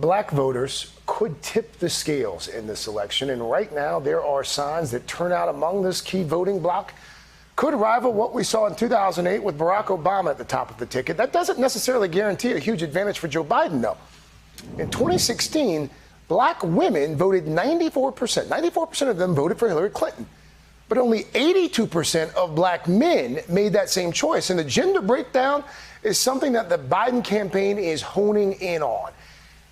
black voters could tip the scales in this election. And right now, there are signs that turnout among this key voting bloc could rival what we saw in 2008 with Barack Obama at the top of the ticket. That doesn't necessarily guarantee a huge advantage for Joe Biden, though. In 2016, black women voted 94%. 94% of them voted for Hillary Clinton. But only 82% of black men made that same choice. And the gender breakdown is something that the Biden campaign is honing in on.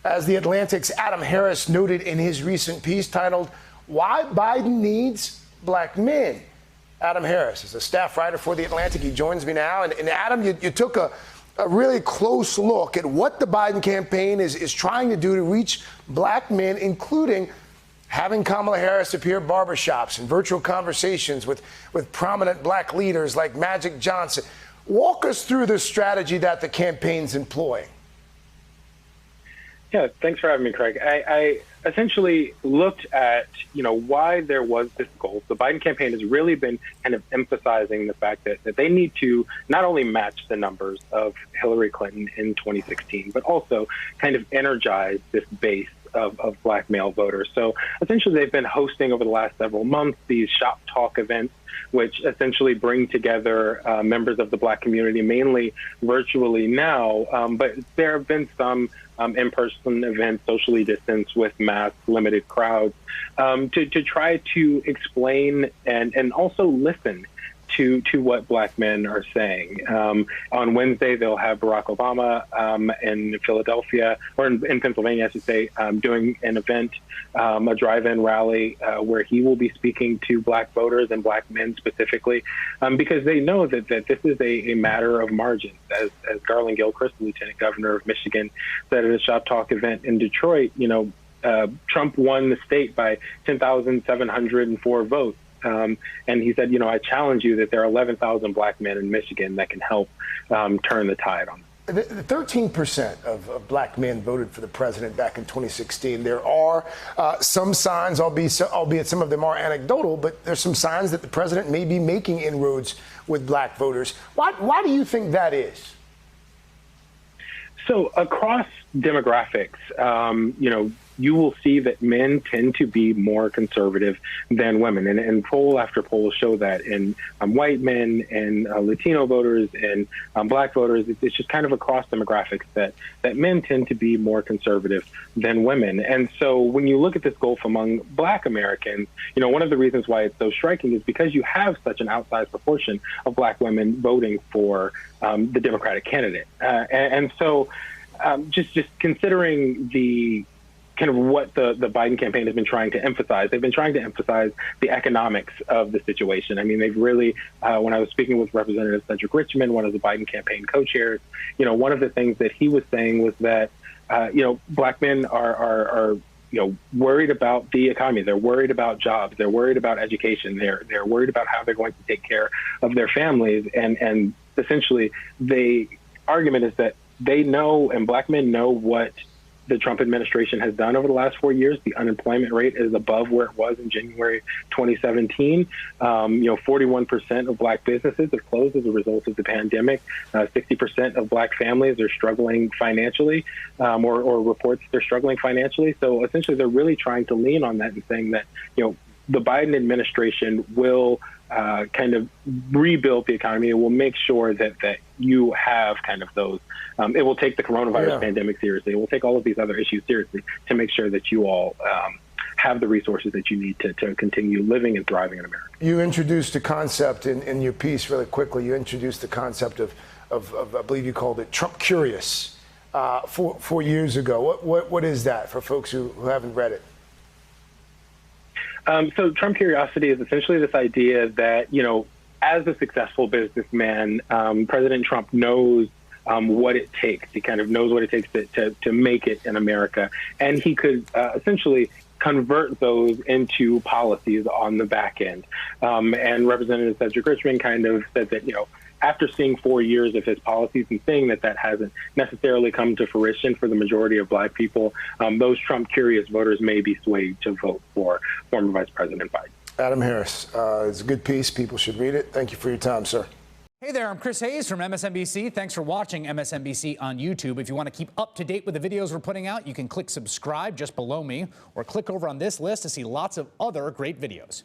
As The Atlantic's Adam Harris noted in his recent piece titled, "Why Biden Needs Black Men." Adam Harris is a staff writer for The Atlantic. He joins me now. And Adam, you took a really close look at what the Biden campaign is trying to do to reach black men, including having Kamala Harris appear at barbershops and virtual conversations with prominent black leaders like Magic Johnson. Walk us through the strategy that the campaign's employing. Yeah, thanks for having me, Craig. I essentially looked at, why there was this goal. The Biden campaign has really been kind of emphasizing the fact that they need to not only match the numbers of Hillary Clinton in 2016, but also kind of energize this base of black male voters. So essentially they've been hosting over the last several months these shop talk events, which essentially bring together members of the black community, mainly virtually now. But there have been some in-person events, socially distanced with mask, limited crowds, to try to explain and also listen to what black men are saying. On Wednesday, they'll have Barack Obama in Philadelphia, or in Pennsylvania, I should say, doing an event, a drive-in rally where he will be speaking to black voters and black men specifically, because they know that this is a matter of margins. As Garland Gilchrist, the Lieutenant Governor of Michigan, said at a Shop Talk event in Detroit, Trump won the state by 10,704 votes. And he said, I challenge you that there are 11,000 black men in Michigan that can help turn the tide on them. The 13% of black men voted for the president back in 2016. There are some signs, albeit some of them are anecdotal, but there's some signs that the president may be making inroads with black voters. Why do you think that is? So across demographics, you will see that men tend to be more conservative than women. And poll after poll show that in white men and Latino voters and black voters. It's just kind of across demographics that men tend to be more conservative than women. And so when you look at this gulf among black Americans, one of the reasons why it's so striking is because you have such an outsized proportion of black women voting for the Democratic candidate. And so just considering the kind of what the Biden campaign has been trying to emphasize. They've been trying to emphasize the economics of the situation. I mean, they've really, when I was speaking with Representative Cedric Richmond, one of the Biden campaign co-chairs, one of the things that he was saying was that, black men are worried about the economy. They're worried about jobs. They're worried about education. They're worried about how they're going to take care of their families. And essentially, the argument is that they know, and black men know, what the Trump administration has done over the last 4 years. The unemployment rate is above where it was in January 2017. 41% of black businesses have closed as a result of the pandemic. 60% of black families are struggling financially, or reports they're struggling financially. So essentially, they're really trying to lean on that and saying that, the Biden administration will kind of rebuild the economy. It will make sure that you have kind of those. It will take the coronavirus pandemic seriously. It will take all of these other issues seriously to make sure that you all have the resources that you need to continue living and thriving in America. You introduced a concept in your piece really quickly. You introduced the concept of I believe you called it Trump Curious 4 years ago. What is that for folks who haven't read it? So Trump curiosity is essentially this idea that, as a successful businessman, President Trump knows what it takes. He kind of knows what it takes to make it in America. And he could essentially convert those into policies on the back end. And Representative Cedric Richmond kind of said that, after seeing 4 years of his policies and seeing that hasn't necessarily come to fruition for the majority of black people, those Trump-curious voters may be swayed to vote for former Vice President Biden. Adam Harris, it's a good piece. People should read it. Thank you for your time, sir. Hey there, I'm Chris Hayes from MSNBC. Thanks for watching MSNBC on YouTube. If you want to keep up to date with the videos we're putting out, you can click subscribe just below me or click over on this list to see lots of other great videos.